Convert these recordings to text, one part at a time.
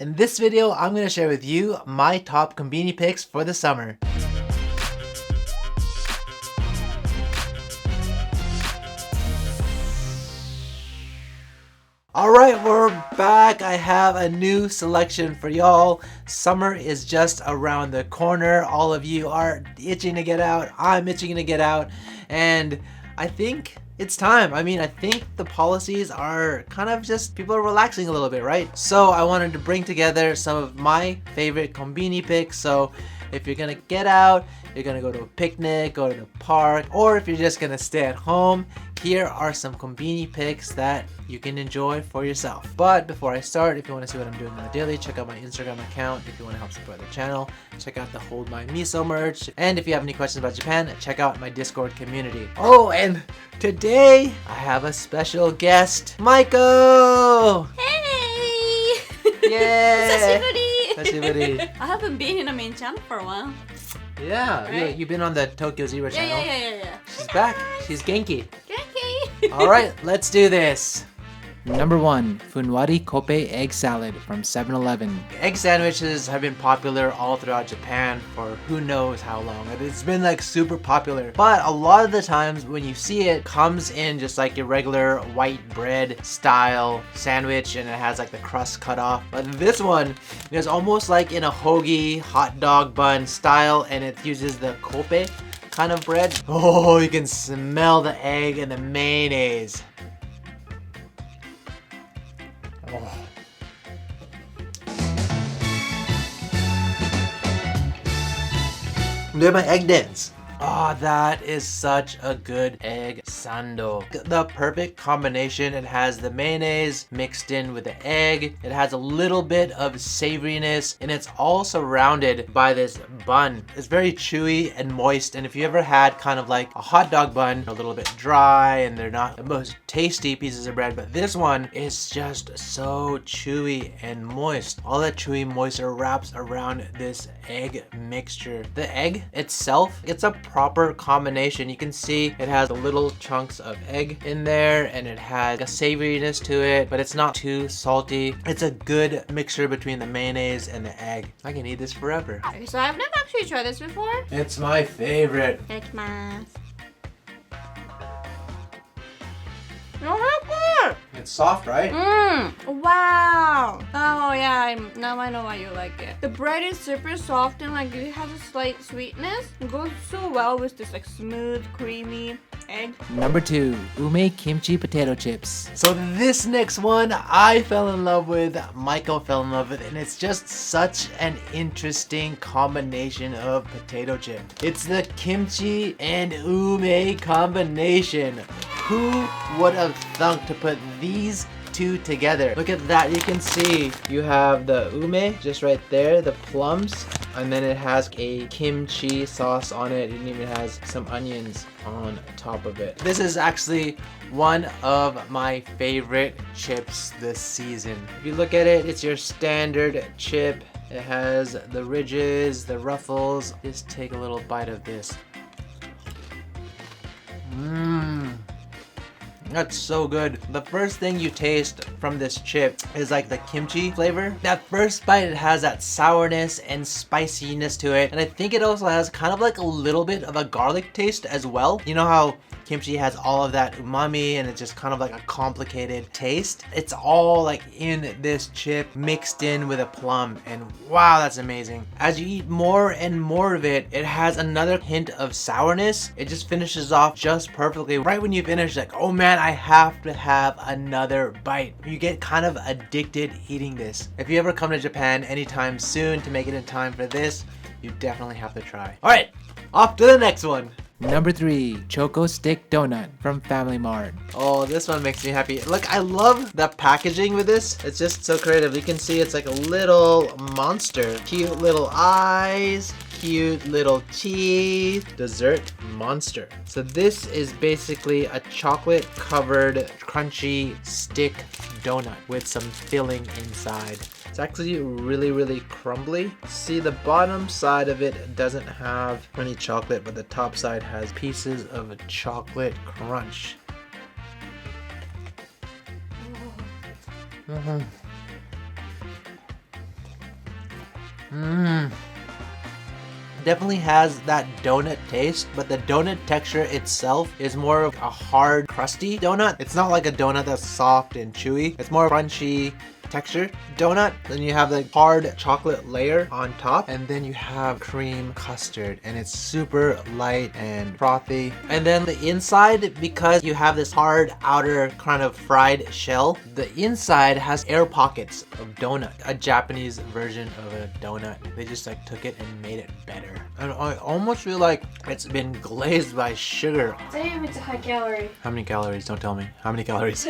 In this video, I'm going to share with you my top combini picks for the summer. Alright, we're back. I have a new selection for y'all. Summer is just around the corner. All of you are itching to get out. I'm itching to get out. And I think it's time. I think the policies are kind of just, people are relaxing a little bit, right? So I wanted to bring together some of my favorite combini picks. So if you're gonna get out, you're gonna go to a picnic, go to the park, or if you're just gonna stay at home, here are some combini picks that you can enjoy for yourself. But before I start, if you want to see what I'm doing on the daily, check out my Instagram account. If you want to help support the channel, check out the Hold My Miso merch. And if you have any questions about Japan, check out my Discord community. Oh, and today I have a special guest, Moko! Hey! Yay! Sashiburi! I haven't been in a main channel for a while. Yeah, right? You've been on the Tokyo Zero channel. Yeah. She's back. She's Genki. Genki! Alright, let's do this. Number 1, Funwari Koppe egg salad from 7-Eleven. Egg sandwiches have been popular all throughout Japan for who knows how long. It's been like super popular. But a lot of the times when you see it, comes in just like your regular white bread style sandwich and it has like the crust cut off. But this one is almost like in a hoagie hot dog bun style and it uses the koppe kind of bread. Oh, you can smell the egg and the mayonnaise. Oh. Do my egg dance. Oh, that is such a good egg sando. The perfect combination. It has the mayonnaise mixed in with the egg. It has a little bit of savoriness and it's all surrounded by this bun. It's very chewy and moist, and if you ever had kind of like a hot dog bun, a little bit dry and they're not the most tasty pieces of bread, but this one is just so chewy and moist. All that chewy moisture wraps around this egg mixture. The egg itself, it's a proper combination. You can see it has the little chunks of egg in there and it has a savoriness to it, but it's not too salty. It's a good mixture between the mayonnaise and the egg. I can eat this forever. So I've never actually tried this before. It's my favorite. It's soft, right? Wow. Oh yeah, now I know why you like it. The bread is super soft and like it has a slight sweetness. It goes so well with this like smooth, creamy egg. Number 2, ume kimchi potato chips. So this next one I fell in love with, Michael fell in love with, and it's just such an interesting combination of potato chip. It's the kimchi and ume combination. Who would have thunk to put these two together? Look at that. You can see you have the ume just right there, the plums, and then it has a kimchi sauce on it. It even has some onions on top of it. This is actually one of my favorite chips this season. If you look at it, it's your standard chip. It has the ridges, the ruffles. Just take a little bite of this. That's so good. The first thing you taste from this chip is like the kimchi flavor. That first bite, it has that sourness and spiciness to it. And I think it also has kind of like a little bit of a garlic taste as well. You know how kimchi has all of that umami and it's just kind of like a complicated taste? It's all like in this chip mixed in with a plum, and wow, that's amazing. As you eat more and more of it, it has another hint of sourness. It just finishes off just perfectly. Right when you finish, like, oh man, I have to have another bite. You get kind of addicted eating this. If you ever come to Japan anytime soon to make it in time for this, you definitely have to try. All right, off to the next one. Number 3, Choco Stick Donut from Family Mart. Oh, this one makes me happy. Look, I love the packaging with this. It's just so creative. You can see it's like a little monster. Cute little eyes, cute little teeth. Dessert monster. So this is basically a chocolate covered crunchy stick donut with some filling inside. It's actually really crumbly. See, the bottom side of it doesn't have any chocolate, but the top side has pieces of a chocolate crunch. Mmm. Definitely has that donut taste, but the donut texture itself is more of a hard, crusty donut. It's not like a donut that's soft and chewy. It's more crunchy texture donut. Then you have the hard chocolate layer on top, and then you have cream custard, and it's super light and frothy. And then the inside, because you have this hard outer kind of fried shell, the inside has air pockets of donut, a Japanese version of a donut. They just like took it and made it better. And I almost feel like it's been glazed by sugar. Damn, it's a high calorie. How many calories? Don't tell me. How many calories?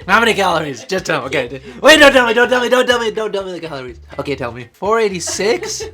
How many calories? Just tell me. Okay. Wait, don't tell me the calories. Okay, tell me. 486?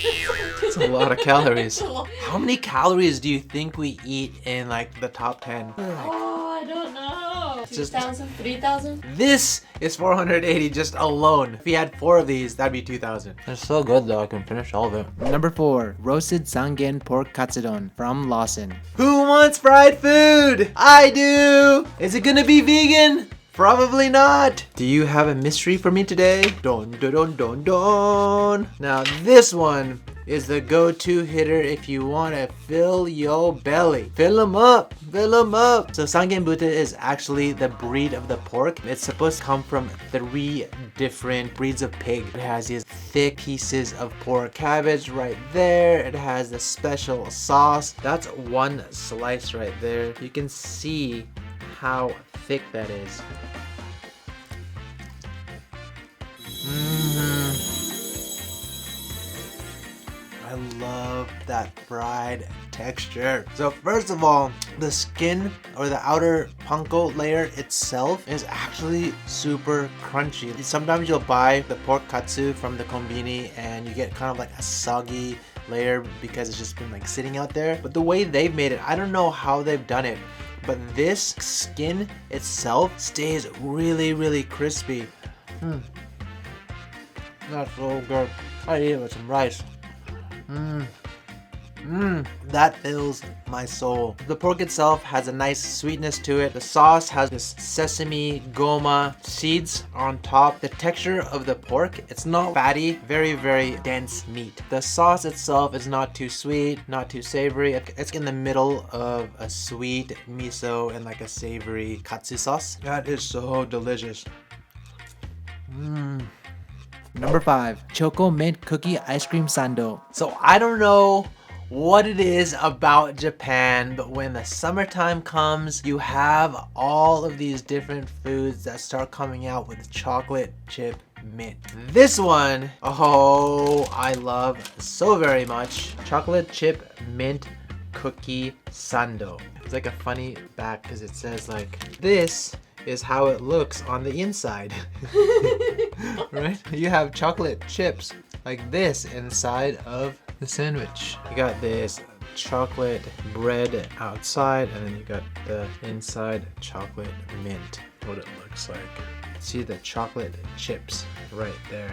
That's a lot of calories. How many calories do you think we eat in like the top 10? Oh, I don't know. 2,000, 3,000? This is 480 just alone. If we had 4 of these, that'd be 2,000. They're so good though, I can finish all of it. Number 4, roasted Sangen pork katsudon from Lawson. Who wants fried food? I do! Is it gonna be vegan? Probably not. Do you have a mystery for me today? Don don don don don. Now this one is the go-to hitter if you want to fill your belly. Fill them up, fill them up. So Sangen Buta is actually the breed of the pork. It's supposed to come from 3 different breeds of pig. It has these thick pieces of pork cabbage right there. It has the special sauce. That's 1 slice right there. You can see how thick that is. I love that fried texture. So first of all, the skin or the outer panko layer itself is actually super crunchy. Sometimes you'll buy the pork katsu from the kombini and you get kind of like a soggy layer because it's just been like sitting out there. But the way they've made it, I don't know how they've done it, but this skin itself stays really, really crispy. That's so good. I eat it with some rice. That fills my soul. The pork itself has a nice sweetness to it. The sauce has this sesame goma seeds on top. The texture of the pork, it's not fatty, very, very dense meat. The sauce itself is not too sweet, not too savory. It's in the middle of a sweet miso and like a savory katsu sauce. That is so delicious. Number 5, Choco mint cookie ice cream sando. So I don't know what it is about Japan, but when the summertime comes, you have all of these different foods that start coming out with chocolate chip mint. This one, oh, I love so very much. Chocolate chip mint cookie sando. It's like a funny back because it says like, this is how it looks on the inside. Right? You have chocolate chips like this inside of the sandwich. You got this chocolate bread outside, and then you got the inside chocolate mint. What it looks like. See the chocolate chips right there.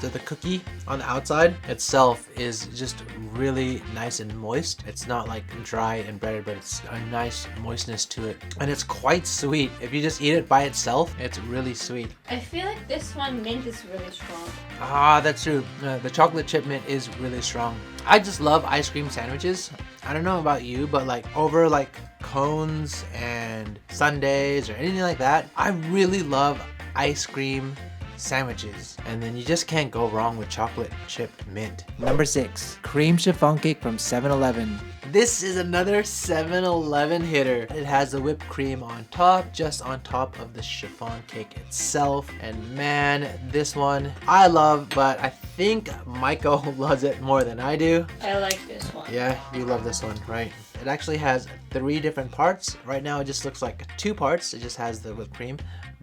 So the cookie on the outside itself is just really nice and moist. It's not like dry and breaded, but it's a nice moistness to it. And it's quite sweet. If you just eat it by itself, it's really sweet. I feel like this one mint is really strong. Ah, that's true. The chocolate chip mint is really strong. I just love ice cream sandwiches. I don't know about you, but like over like cones and sundaes or anything like that, I really love ice cream sandwiches, and then you just can't go wrong with chocolate chip mint. Number 6, cream chiffon cake from 7-Eleven. This is another 7-Eleven hitter. It has the whipped cream on top, just on top of the chiffon cake itself. And man, this one I love, but I think Miko loves it more than I do. I like this one. Yeah, you love this one, right? It actually has 3 different parts. Right now it just looks like 2 parts. It just has the whipped cream.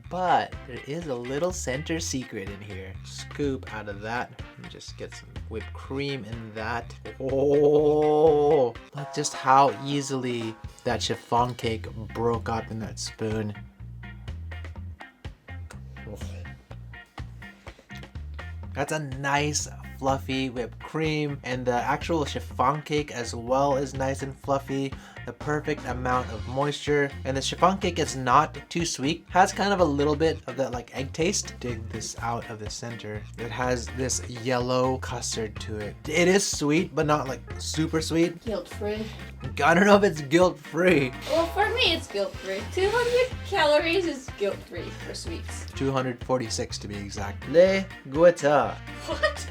But there is a little center secret in here. Scoop out of that. And just get some whipped cream in that. Oh, look just how easily that chiffon cake broke up in that spoon. Oh. That's a nice fluffy whipped cream, and the actual chiffon cake as well is nice and fluffy. the perfect amount of moisture. And the chiffon cake is not too sweet. Has kind of a little bit of that like egg taste. Dig this out of the center. It has this yellow custard to it. It is sweet, but not like super sweet. Guilt-free. I don't know if it's guilt-free. Well, for me, it's guilt-free. 200 calories is guilt-free for sweets. 246 to be exact. Le goûter. What?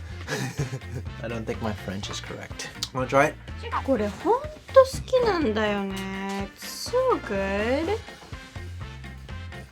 I don't think my French is correct. Wanna try it? これほんと好きなんだよね。It's so good.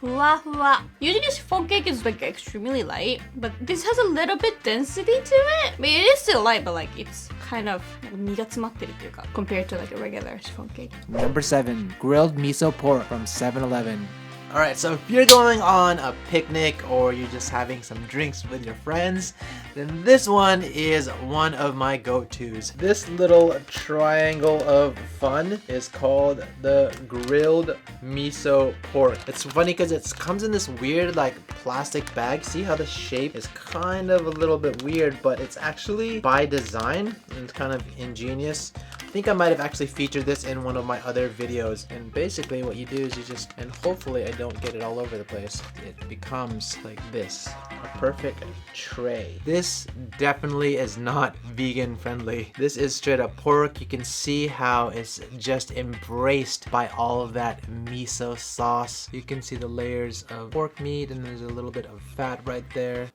ふわふわ. Usually chiffon cake is like extremely light, but this has a little bit density to it. But it is still light, but like it's kind of 身が詰まってるっていうか compared to like a regular chiffon cake. Number 7. Grilled miso pork from 7-Eleven. Alright, so if you're going on a picnic or you're just having some drinks with your friends, then this one is one of my go-tos. This little triangle of fun is called the grilled miso pork. It's funny because it comes in this weird like plastic bag. See how the shape is kind of a little bit weird, but it's actually by design and it's kind of ingenious. I think I might have actually featured this in one of my other videos. And basically what you do is you just, and hopefully I don't get it all over the place, it becomes like this, a perfect tray. This definitely is not vegan friendly. This is straight up pork. You can see how it's just embraced by all of that miso sauce. You can see the layers of pork meat and there's a little bit of fat right there.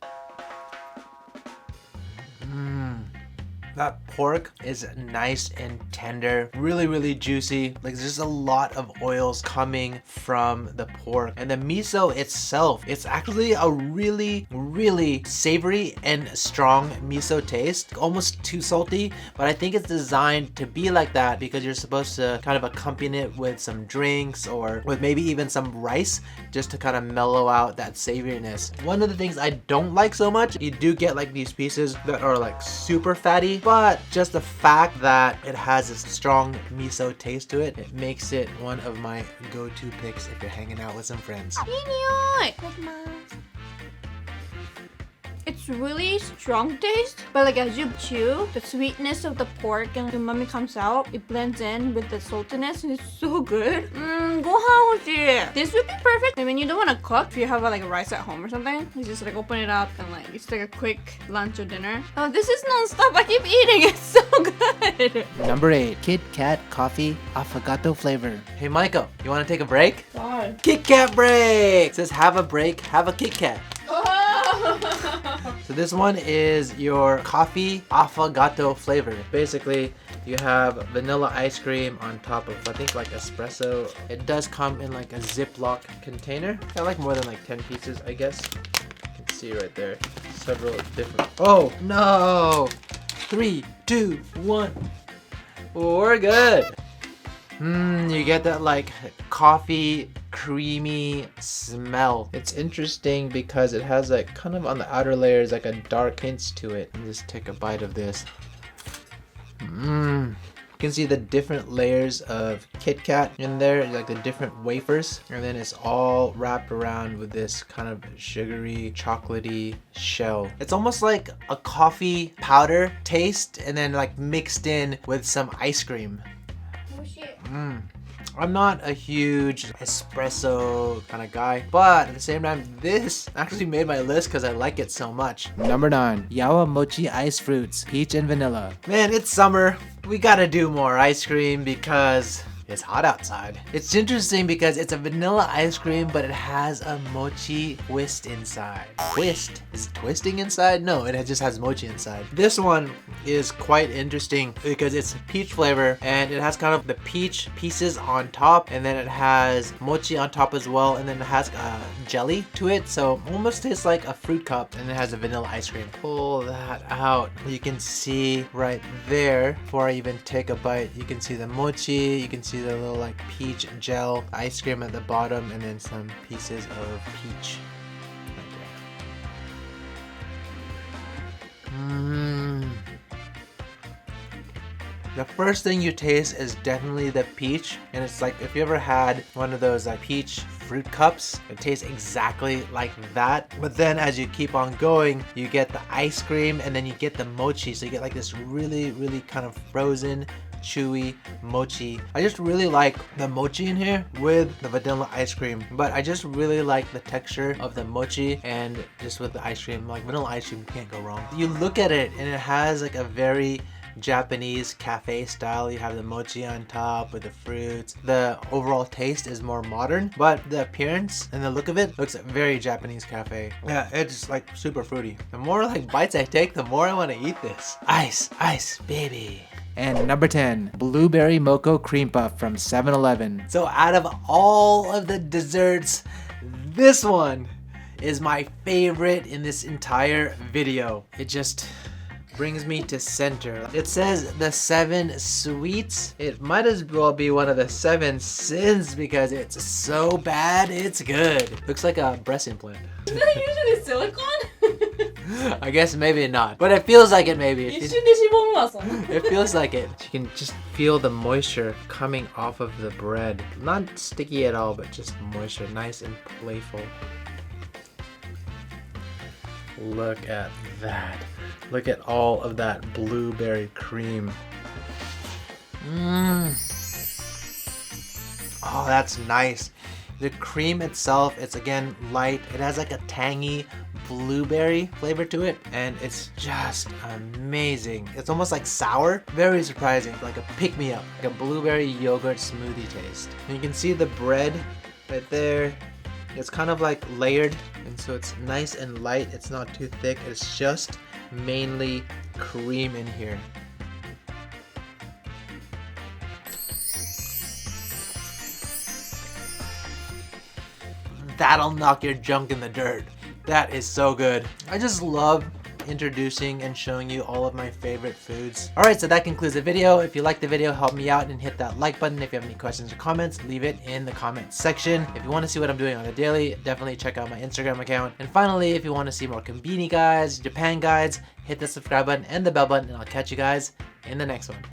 That pork is nice and tender, really juicy. Like there's a lot of oils coming from the pork. And the miso itself, it's actually a really savory and strong miso taste. Almost too salty, but I think it's designed to be like that because you're supposed to kind of accompany it with some drinks or with maybe even some rice just to kind of mellow out that savoriness. One of the things I don't like so much, you do get like these pieces that are like super fatty, but just the fact that it has this strong miso taste to it, it makes it one of my go-to picks if you're hanging out with some friends. いい匂い. It's really strong taste, but like as you chew, the sweetness of the pork and the umami comes out. It blends in with the saltiness and it's so good. ご飯欲しい. This would be perfect. I mean, you don't want to cook if you have like a rice at home or something. You just like open it up and like it's like a quick lunch or dinner. Oh, this is non-stop. I keep eating. It's so good. Number 8. Kitkat coffee affogato flavor. Hey Michael, you want to take a break? Why? Kitkat break! It says have a break, have a Kitkat. So this one is your coffee affogato flavor. Basically, you have vanilla ice cream on top of, I think, like espresso. It does come in like a Ziploc container. Got like more than like 10 pieces, I guess. You can see right there. Several different. Oh, no! 3, 2, 1. We're good. You get that like coffee creamy smell. It's interesting because it has like kind of on the outer layers like a dark hint to it. Just take a bite of this. You can see the different layers of Kitkat in there, like the different wafers, and then it's all wrapped around with this kind of sugary, chocolatey shell. It's almost like a coffee powder taste and then like mixed in with some ice cream. I'm not a huge espresso kind of guy, but at the same time, this actually made my list because I like it so much. Number 9. Yawa mochi ice fruits, peach and vanilla. Man, it's summer. We gotta do more ice cream because it's hot outside. It's interesting because it's a vanilla ice cream, but it has a mochi twist inside. Twist? Is it twisting inside? No, it just has mochi inside. This one is quite interesting because it's peach flavor and it has kind of the peach pieces on top and then it has mochi on top as well and then it has jelly to it, so almost tastes like a fruit cup, and it has a vanilla ice cream. Pull that out. You can see right there, before I even take a bite, you can see the mochi, you can see the little like peach gel ice cream at the bottom and then some pieces of peach right there. The first thing you taste is definitely the peach, and it's like if you ever had one of those like peach fruit cups, it tastes exactly like that. But then as you keep on going, you get the ice cream and then you get the mochi, so you get like this really kind of frozen chewy mochi. I just really like the mochi in here with the vanilla ice cream, but I just really like the texture of the mochi and just with the ice cream. Like vanilla ice cream, can't go wrong. You look at it and it has like a very Japanese cafe style. You have the mochi on top with the fruits. The overall taste is more modern, but the appearance and the look of it looks very Japanese cafe. Yeah, it's like super fruity. The more like bites I take, the more I want to eat this. Ice, ice, baby. And number 10, Blueberry Moko Cream Puff from 7-Eleven. So out of all of the desserts, this one is my favorite in this entire video. It just brings me to center. It says the 7 sweets. It might as well be one of the 7 sins because it's so bad, it's good. Looks like a breast implant. Isn't that usually silicone? I guess maybe not, but it feels like it maybe. It feels like it. You can just feel the moisture coming off of the bread. Not sticky at all, but just moisture, nice and playful. Look at that. Look at all of that blueberry cream. Oh, that's nice. The cream itself, it's again light. It has like a tangy blueberry flavor to it, and it's just amazing. It's almost like sour. Very surprising, like a pick-me-up, like a blueberry yogurt smoothie taste. And you can see the bread right there. It's kind of like layered, and so it's nice and light. It's not too thick. It's just mainly cream in here. That'll knock your junk in the dirt. That is so good. I just love introducing and showing you all of my favorite foods. Alright, so that concludes the video. If you liked the video, help me out and hit that like button. If you have any questions or comments, leave it in the comment section. If you want to see what I'm doing on the daily, definitely check out my Instagram account. And finally, if you want to see more kombini guides, Japan guides, hit the subscribe button and the bell button, and I'll catch you guys in the next one.